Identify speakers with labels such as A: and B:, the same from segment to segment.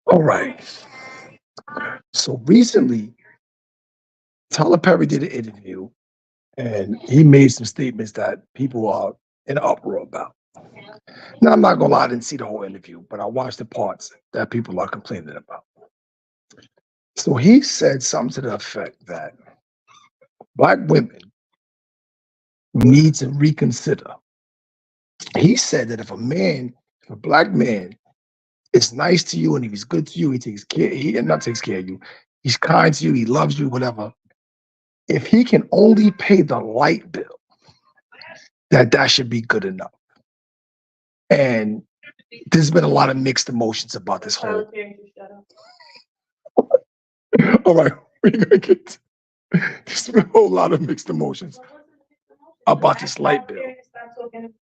A: All right. So recently, Tyler Perry did an interview and he made some statements that people are in uproar about. Now, I'm not gonna lie, I didn't see the whole interview, but I watched the parts that people are complaining about. So he said something to the effect that black women need to reconsider. He said that if a black man is nice to you and if he's good to you, he takes care, he not takes care of you, he's kind to you, he loves you, whatever. If he can only pay the light bill, that should be good enough. And there's been a lot of mixed emotions about this whole. All right, we're gonna get. There's been a whole lot of mixed emotions about this light bill.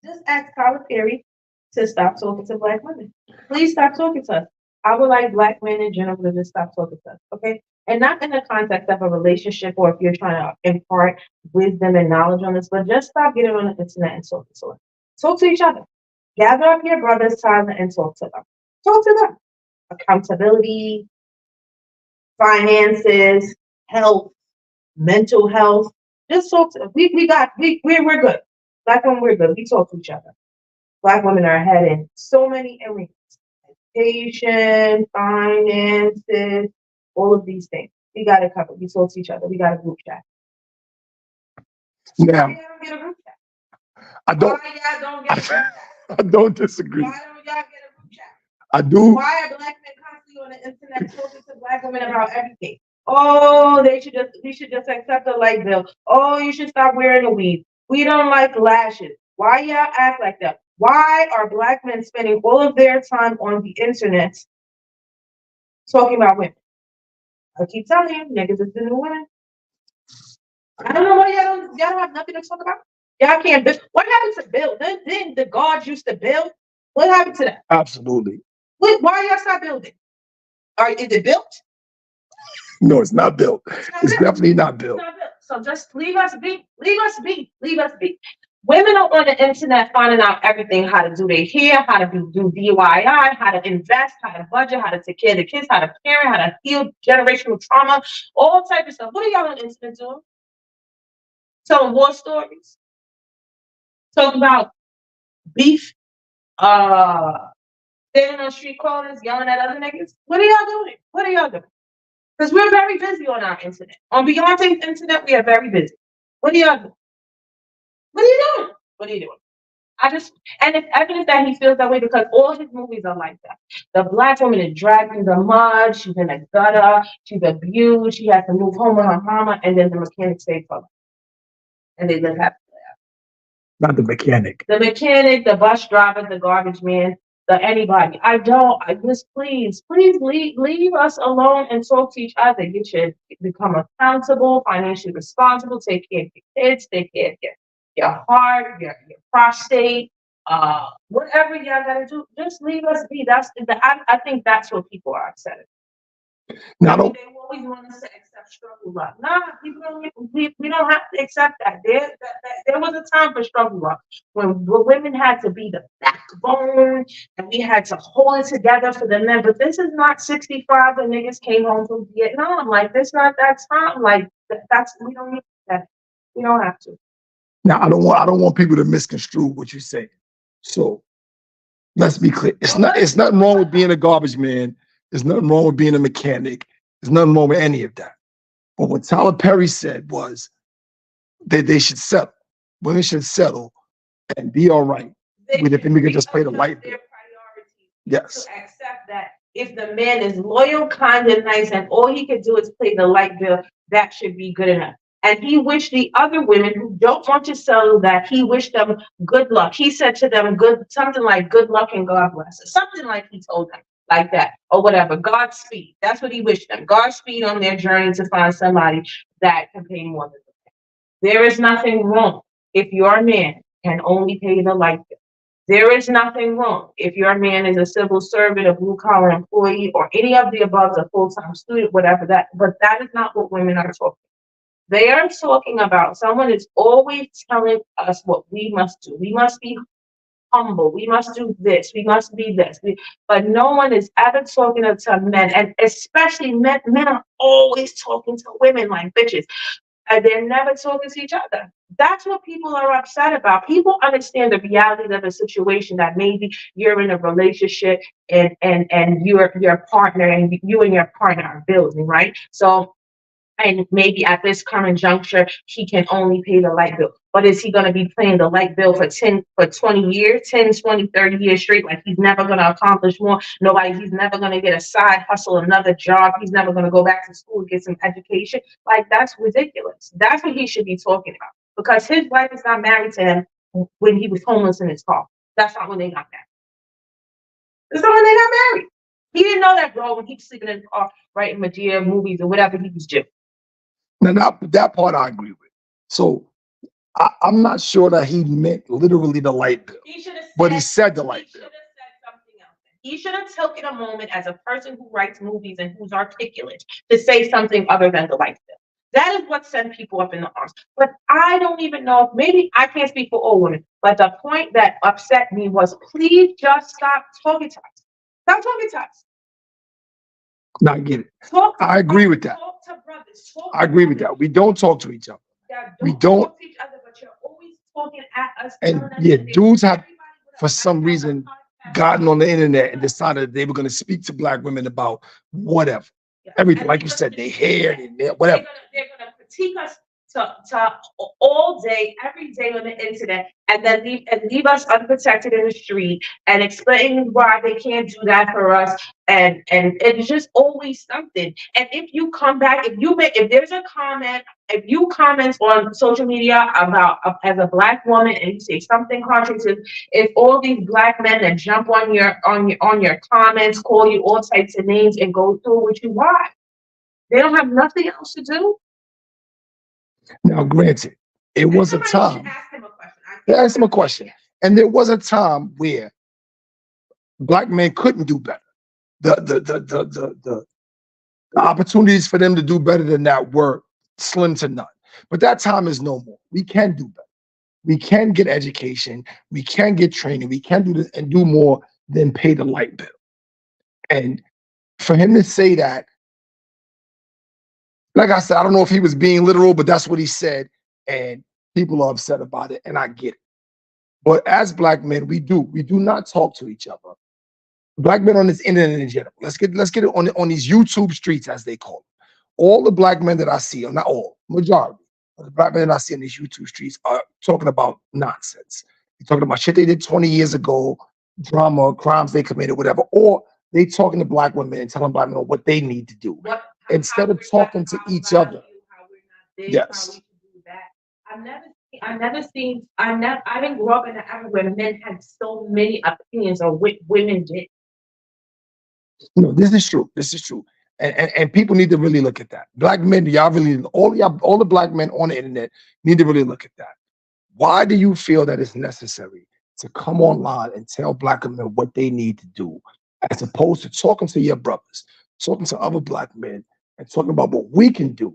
B: Just ask Tyler Perry to stop talking to black women. Please stop talking to us. I would like black men in general to just stop talking to us, okay? And not in the context of a relationship or if you're trying to impart wisdom and knowledge on this, but just stop getting on the internet and talk to us. Talk to each other. Gather up your brothers, Tyler, and talk to them. Talk to them. Accountability, finances, health, mental health. Just talk to them. We're good. Black women, we're good. We talk to each other. Black women are ahead in so many areas. Education, finances, all of these things. We got it covered. We talk to each other. We got a group chat.
A: Now,
B: Why y'all don't get a group chat?
A: I don't.
B: Why y'all don't get a group chat?
A: I don't disagree.
B: Why don't y'all get a group chat?
A: I do.
B: Why are black men constantly on the internet talking to black women about everything? Oh, we should just accept the light bill. Oh, you should stop wearing a weave. We don't like lashes. Why y'all act like that? Why are black men spending all of their time on the internet talking about women? I keep telling you, niggas is the new women. I don't know why y'all don't have nothing to talk about. Y'all can't build. What happened to build? Didn't the gods used to build? What happened to that?
A: Absolutely.
B: Why y'all stop building? Is it built?
A: No, it's not built. It's definitely not built.
B: It's not built. So just leave us be. Leave us be. Leave us be. Women are on the internet finding out everything, how to do their hair, how to do DIY, how to invest, how to budget, how to take care of the kids, how to parent, how to heal generational trauma, all type of stuff. What are y'all on the internet doing? Telling war stories, talking about beef, standing on street corners, yelling at other niggas. What are y'all doing? What are y'all doing? Because we're very busy on our internet. On Beyonce's internet, we are very busy. What are y'all doing? What are you doing? What are you doing? And it's evident that he feels that way because all his movies are like that. The black woman is dragged through the mud, she's in a gutter, she's abused, she has to move home with her mama, and then the mechanic saves her. And they live happily.
A: Not the mechanic.
B: The mechanic, the bus driver, the garbage man, anybody. I just please leave us alone and talk to each other. You should become accountable, financially responsible, take care of your kids, take care of your heart, your prostate, whatever y'all gotta do, just leave us be. I think that's what people are upset at.
A: Now,
B: They always want us to accept struggle love. Nah, we don't have to accept that. There was a time for struggle love when women had to be the backbone and we had to hold it together for the men. But this is not 65 when niggas came home from Vietnam. Like, this not that time. Like, we don't need that. We don't have to.
A: Now, I don't want people to misconstrue what you say. So let's be clear. It's nothing wrong with being a garbage man. There's nothing wrong with being a mechanic. There's nothing wrong with any of that. But what Tyler Perry said was that they should settle. Women should settle and be all right. We could just play the light bill. Yes.
B: To accept that if the man is loyal, kind, and nice, and all he could do is play the light bill, that should be good enough. And he wished the other women who don't want to settle that, he wished them good luck. He said to them something like good luck and God bless. Something like he told them. Like that, or whatever. Godspeed. That's what he wished them. Godspeed on their journey to find somebody that can pay more than them. There is nothing wrong if your man can only pay the light bill. There is nothing wrong if your man is a civil servant, a blue-collar employee, or any of the above, a full-time student, whatever that. But that is not what women are talking. They are talking about someone is always telling us what we must do. We must be humble. We must do this. We must be this. But no one is ever talking to men, and especially men. Men are always talking to women like bitches, and they're never talking to each other. That's what people are upset about. People understand the reality of the situation, that maybe you're in a relationship and your partner, and you and your partner are building, right? So, and maybe at this current juncture, he can only pay the light bill. But is he going to be paying the light bill for 20 years, 10, 20, 30 years straight? Like, he's never going to accomplish more. He's never going to get a side hustle, another job. He's never going to go back to school and get some education. Like, that's ridiculous. That's what he should be talking about. Because his wife is not married to him when he was homeless in his car. That's not when they got married. That's not when they got married. He didn't know that, bro, when he was sleeping in the car, writing Medea movies or whatever he was doing.
A: Now, that part I agree with. So I'm not sure that he meant literally the light bill, but he said the light bill.
B: He should have taken a moment as a person who writes movies and who's articulate to say something other than the light bill. That is what sent people up in the arms. But I don't even know, maybe I can't speak for all women, but the point that upset me was, please just stop talking to us. Stop talking to us.
A: No, I get it. I agree with that.
B: Talk to brothers.
A: I agree with that. We don't talk to each other. We don't
B: talk to each other, but you're always talking at us.
A: And yeah, dudes have, for some reason, gotten on the internet and decided they were going to speak to Black women about whatever. Everything, like you said, their hair, whatever.
B: They're gonna critique us to all day, every day on the internet, and then leave us unprotected in the street and explain why they can't do that for us. And it's just always something. And if you come back, if there's a comment, if you comment on social media about as a Black woman and you say something contrary, if all these Black men that jump on your comments, call you all types of names and go through with you, why? They don't have nothing else to do.
A: Now, granted, it was a time. Ask him a question. And there was a time where Black men couldn't do better. The opportunities for them to do better than that were slim to none. But that time is no more. We can do better. We can get education. We can get training. We can do this and do more than pay the light bill. And for him to say that, like I said, I don't know if he was being literal, but that's what he said. And people are upset about it, and I get it. But as Black men, we do not talk to each other. Black men on this internet in general. Let's get it on these YouTube streets, as they call them. All the Black men that I see, or not all, majority of the Black men that I see in these YouTube streets are talking about nonsense. They're talking about shit they did 20 years ago, drama, crimes they committed, whatever. Or they talking to Black women and telling Black men what they need to do. Instead of talking to each other. Yes.
B: I didn't grow up in an era where men had so many opinions of what women did.
A: No, this is true. This is true. And people need to really look at that. Black men, all the Black men on the internet need to really look at that. Why do you feel that it's necessary to come online and tell Black women what they need to do, as opposed to talking to your brothers, talking to other Black men, and talking about what we can do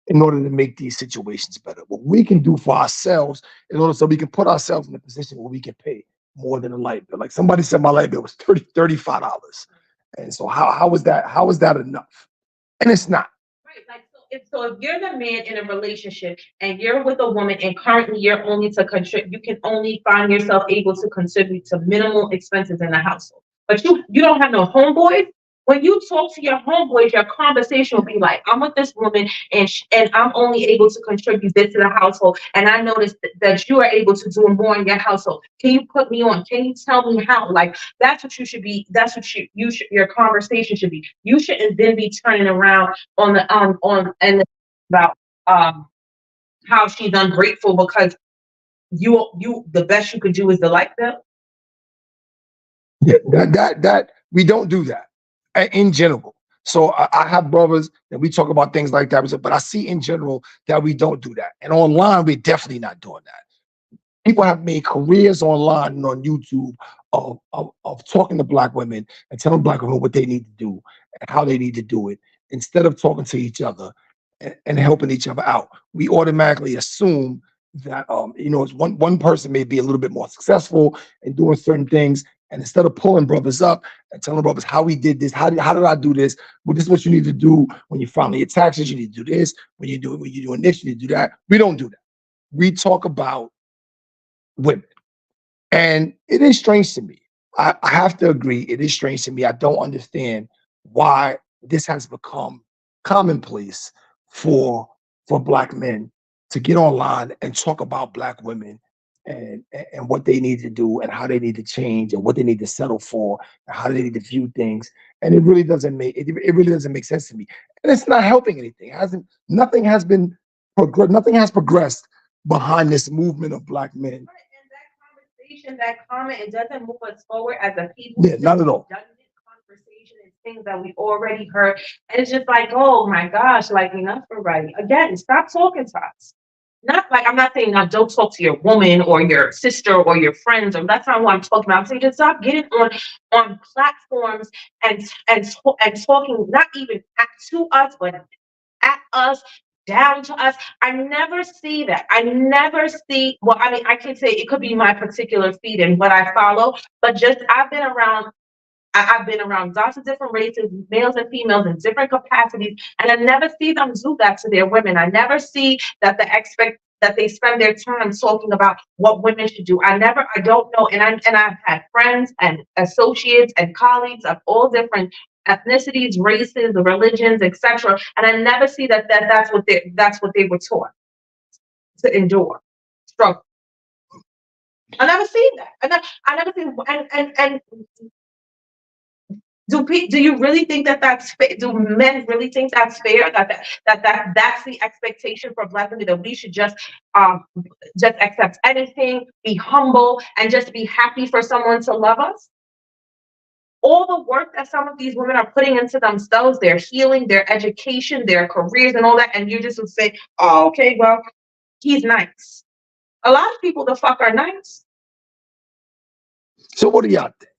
A: in order to make these situations better, what we can do for ourselves in order so we can put ourselves in a position where we can pay more than a light bill. Like somebody said my light bill was $35. And so how is that enough? And it's not.
B: Right. Like so if you're the man in a relationship and you're with a woman and currently you're only to contribute, you can only find yourself able to contribute to minimal expenses in the household. But you don't have no homeboys. When you talk to your homeboys, your conversation will be like, I'm with this woman and I'm only able to contribute this to the household. And I noticed that you are able to do more in your household. Can you put me on? Can you tell me how? Like, that's what you should be. That's what your conversation should be. You shouldn't then be turning around about how she's ungrateful because the best you could do is the light bill.
A: Yeah, that we don't do that. In general. So I have brothers that we talk about things like that, but I see in general that we don't do that. And online, we're definitely not doing that. People have made careers online and on YouTube of talking to Black women and telling Black women what they need to do and how they need to do it, instead of talking to each other and helping each other out. We automatically assume that it's one person may be a little bit more successful in doing certain things, and instead of pulling brothers up and telling brothers how we did this, how did I do this? Well, this is what you need to do when you file your taxes. You need to do this when you're doing this. You need to do that. We don't do that. We talk about women, and it is strange to me. I have to agree, it is strange to me. I don't understand why this has become commonplace for black men to get online and talk about black women and what they need to do and how they need to change and what they need to settle for and how they need to view things. And it really doesn't make it really doesn't make sense to me. And it's not helping anything. It hasn't nothing has been nothing has progressed behind this movement of black men.
B: That comment, it doesn't move us forward as a people.
A: Yeah, not at all.
B: Redundant conversation and things that we already heard. And it's just like, oh my gosh, like enough already. Again, stop talking to us. Not like I'm not saying now don't talk to your woman or your sister or your friends, or that's not what I'm talking about. I'm saying just stop getting on platforms and talking not even to us, but at us, down to us. I never see that. I never see, well, I mean, I can say it could be my particular feed and what I follow, but just I've been around. I've been around lots of different races, males and females in different capacities, and I never see them do that to their women. I never see that they spend their time talking about what women should do. I don't know. And I've had friends and associates and colleagues of all different ethnicities, races, religions, etc. And I never see that's what they were taught to endure, struggle. I never see that. I never see and do you really think that that's fair? Do men really think that's fair? That's the expectation for black women, that we should just accept anything, be humble, and just be happy for someone to love us? All the work that some of these women are putting into themselves, their healing, their education, their careers, and all that, and you just would say, "Oh, okay, well, he's nice." A lot of people, the fuck, are nice.
A: So what do y'all think?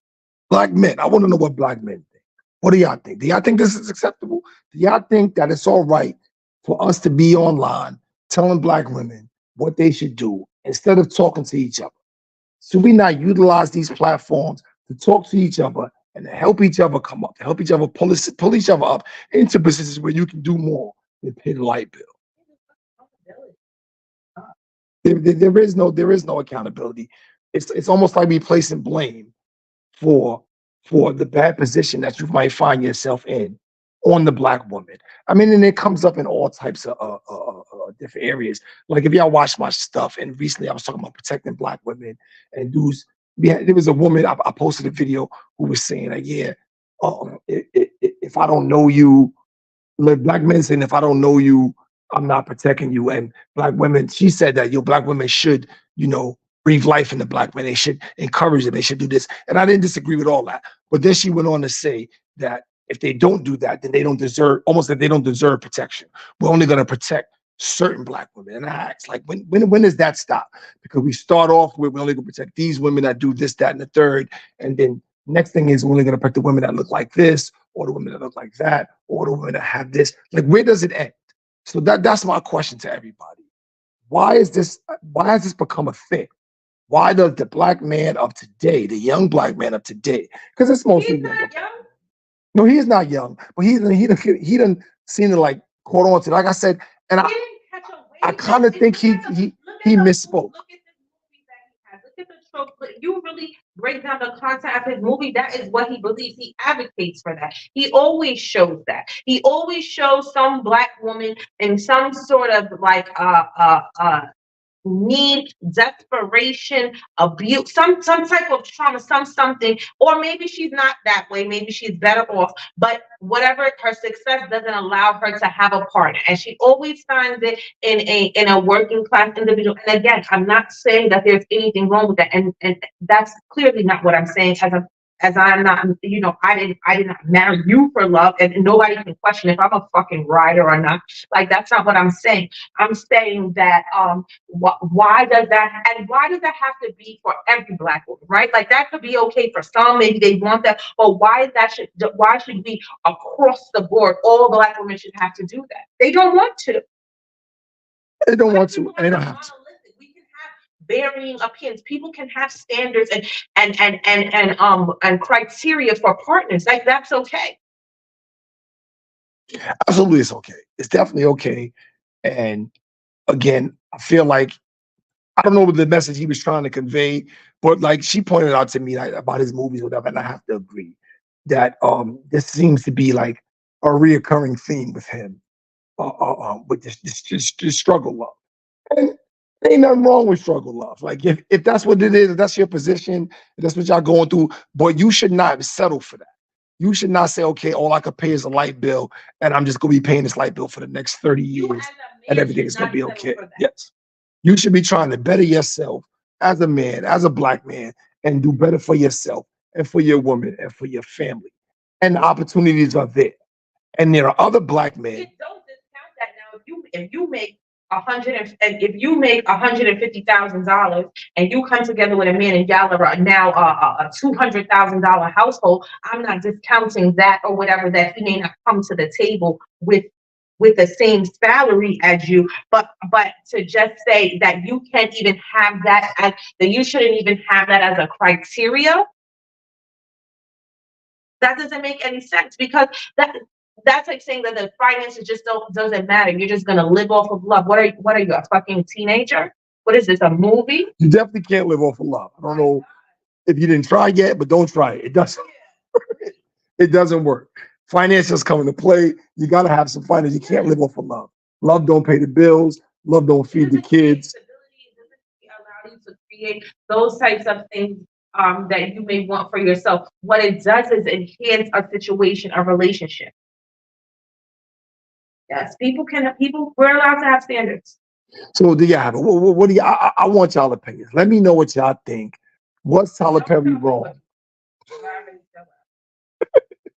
A: Black men, I want to know what black men think. What do y'all think? Do y'all think this is acceptable? Do y'all think that it's all right for us to be online telling black women what they should do instead of talking to each other? Should we not utilize these platforms to talk to each other and to help each other come up, to help each other pull each other up into positions where you can do more than pay the light bill? There is no accountability. It's almost like we placing blame for the bad position that you might find yourself in on the black woman. I mean, and it comes up in all types of different areas. Like if y'all watch my stuff, and recently I was talking about protecting black women and dudes. There was a woman, I posted a video who was saying like, yeah, if I don't know you, like black men saying, if I don't know you, I'm not protecting you. And black women, she said that black women should, breathe life into black men. They should encourage them. They should do this. And I didn't disagree with all that. But then she went on to say that if they don't do that, then they don't deserve, almost like they don't deserve protection. We're only going to protect certain black women. And I asked, like, when does that stop? Because we start off with, we're only going to protect these women that do this, that, and the third. And then next thing is we're only going to protect the women that look like this, or the women that look like that, or the women that have this. Like, where does it end? So that's my question to everybody. Why has this become a thing? Why does the black man of today, the young black man of today, because it's mostly
B: He's not young.
A: No, he is not young, but he done seem to like caught on to, like I said, and I kind of think he misspoke.
B: Look at the movie that he has. Look at the trope. You really break down the content of his movie. That is what he believes. He advocates for that. He always shows that. He always shows some black woman in some sort of like need, desperation, abuse, some type of trauma, something, or maybe she's not that way, maybe she's better off, but whatever, her success doesn't allow her to have a partner, and she always finds it in a working class individual. And again, I'm not saying that there's anything wrong with that, and that's clearly not what I'm saying, as I'm not, I did not marry you for love, and nobody can question if I'm a fucking rider or not. Like, that's not what I'm saying. I'm saying that why does that have to be for every black woman, right? Like, that could be okay for some, maybe they want that, but why should we across the board, all black women should have to do that? They don't want to.
A: They don't want to, and they don't have to.
B: varying opinions. People can have standards and criteria for partners. Like, that's okay.
A: Absolutely, it's okay. It's definitely okay. And again, I feel like I don't know what the message he was trying to convey, but like she pointed out to me like, about his movies or whatever, and I have to agree that this seems to be like a reoccurring theme with him, with this struggle love. And there ain't nothing wrong with struggle love. Like if that's what it is, if that's your position, if that's what y'all going through, but you should not settle for that. You should not say, okay, all I could pay is a light bill, and I'm just gonna be paying this light bill for the next 30 years, and everything is gonna be okay. Yes. You should be trying to better yourself as a man, as a black man, and do better for yourself and for your woman and for your family. And the opportunities are there. And there are other black men.
B: Don't discount that now. If you make if you make $150,000 and you come together with a man and y'all are now a $200,000 household, I'm not discounting that or whatever, that he may not come to the table with the same salary as you, but to just say that you can't even have that as that you shouldn't even have that as a criteria, that doesn't make any sense, because that's like saying that the finances just doesn't matter. You're just gonna live off of love. What are you, a fucking teenager? What is this, a movie?
A: You definitely can't live off of love. I don't know if you didn't try yet, but don't try it. It doesn't. It doesn't work. Finances come into play. You gotta have some finance. You can't live off of love. Love don't pay the bills. Love don't feed the kids.
B: It allow you to create those types of things that you may want for yourself. What it does is enhance a situation, a relationship. Yes, we're allowed to have standards.
A: So do y'all have it? What do you? I want y'all opinions. Let me know what y'all think. Was Tyler Perry wrong?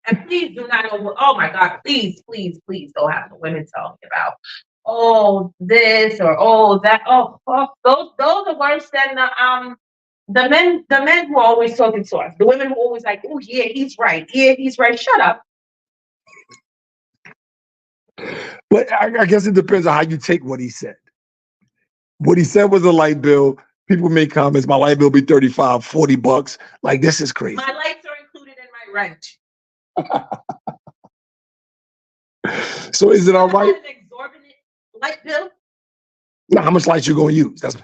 B: And please do not oh my God, please don't have the women talking about, oh, this or oh that. Oh, those are worse than the men who are always talking to us. The women who are always like, oh yeah, he's right. Yeah, he's right. Shut up.
A: But I guess it depends on how you take what he said. What he said was a light bill. People make comments, my light bill be $35, $40. Like, this is crazy.
B: My lights are included in my rent.
A: So is it all right?
B: An exorbitant light bill?
A: Now, how much light you gonna use? That's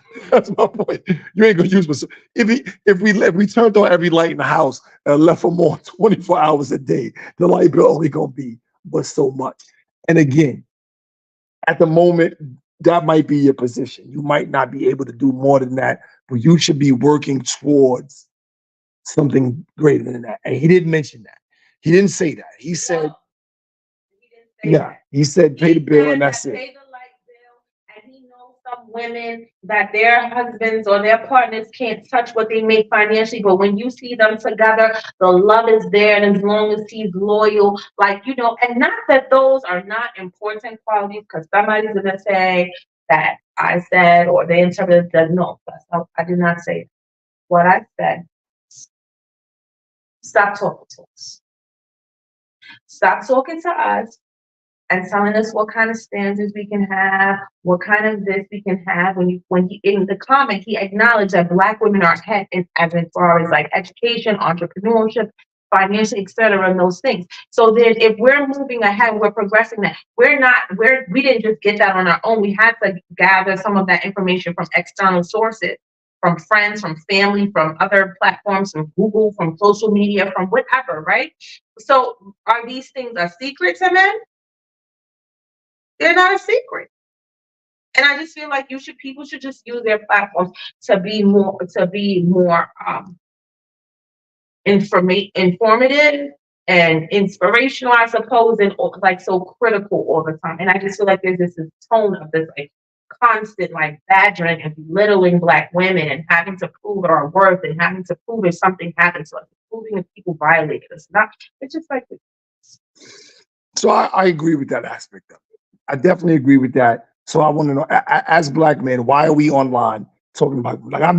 A: my point. You ain't gonna use, but if we turned on every light in the house and left for more 24 hours a day, the light bill only gonna be but so much. And again, at the moment, that might be your position. You might not be able to do more than that, but you should be working towards something greater than that. And he didn't mention that. He didn't say that. He said, he said pay the bill and that's it.
B: Pay the light bill, and he knows some women that their husbands or their partners can't touch what they make financially, but when you see them together, the love is there, and as long as he's loyal, like, and not that those are not important qualities, because somebody's gonna say that I said, or they interpreted that. No, I did not say that. What I said, stop talking to us. Stop talking to us and telling us what kind of standards we can have, what kind of this we can have. When he in the comment, he acknowledged that Black women are ahead as far as like education, entrepreneurship, financial, etc., and those things. So then if we're moving ahead, we're progressing that. We didn't just get that on our own. We had to gather some of that information from external sources, from friends, from family, from other platforms, from Google, from social media, from whatever, right? So are these things a secret to men? They're not a secret. And I just feel like people should just use their platforms to be more informative and inspirational, I suppose, and like so critical all the time. And I just feel like there's this tone of this like constant like badgering and belittling Black women and having to prove our worth and having to prove if something happened to us, proving if people violated us. It's just like.
A: So I agree with that aspect of it. I definitely agree with that. So I want to know, as Black men, why are we online talking about, like, I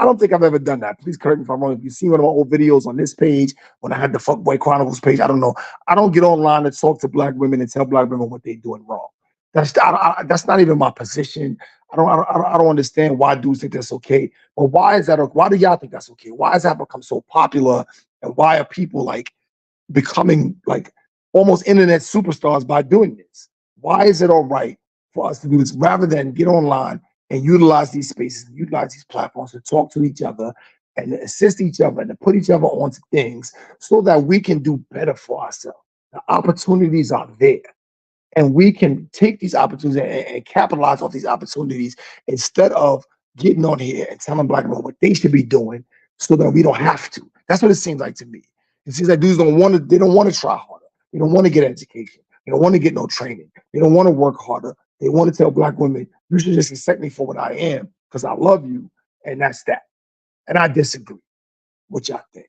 A: don't think I've ever done that. Please correct me if I'm wrong. If you've seen one of my old videos on this page, when I had the Fuckboy Chronicles page, I don't know. I don't get online to talk to Black women and tell Black women what they're doing wrong. That's not even my position. I don't understand why dudes think that's okay. But why is that? Why do y'all think that's okay? Why has that become so popular? And why are people like becoming like almost internet superstars by doing this? Why is it all right for us to do this rather than get online and utilize these spaces, utilize these platforms to talk to each other and to assist each other and to put each other onto things so that we can do better for ourselves? The opportunities are there. And we can take these opportunities and capitalize off these opportunities instead of getting on here and telling black people what they should be doing so that we don't have to. That's what it seems like to me. It seems like dudes they don't want to try harder. They don't want to get education. They don't want to get no training. They don't want to work harder. They want to tell black women, you should just accept me for what I am because I love you. And that's that. And I disagree. What y'all think?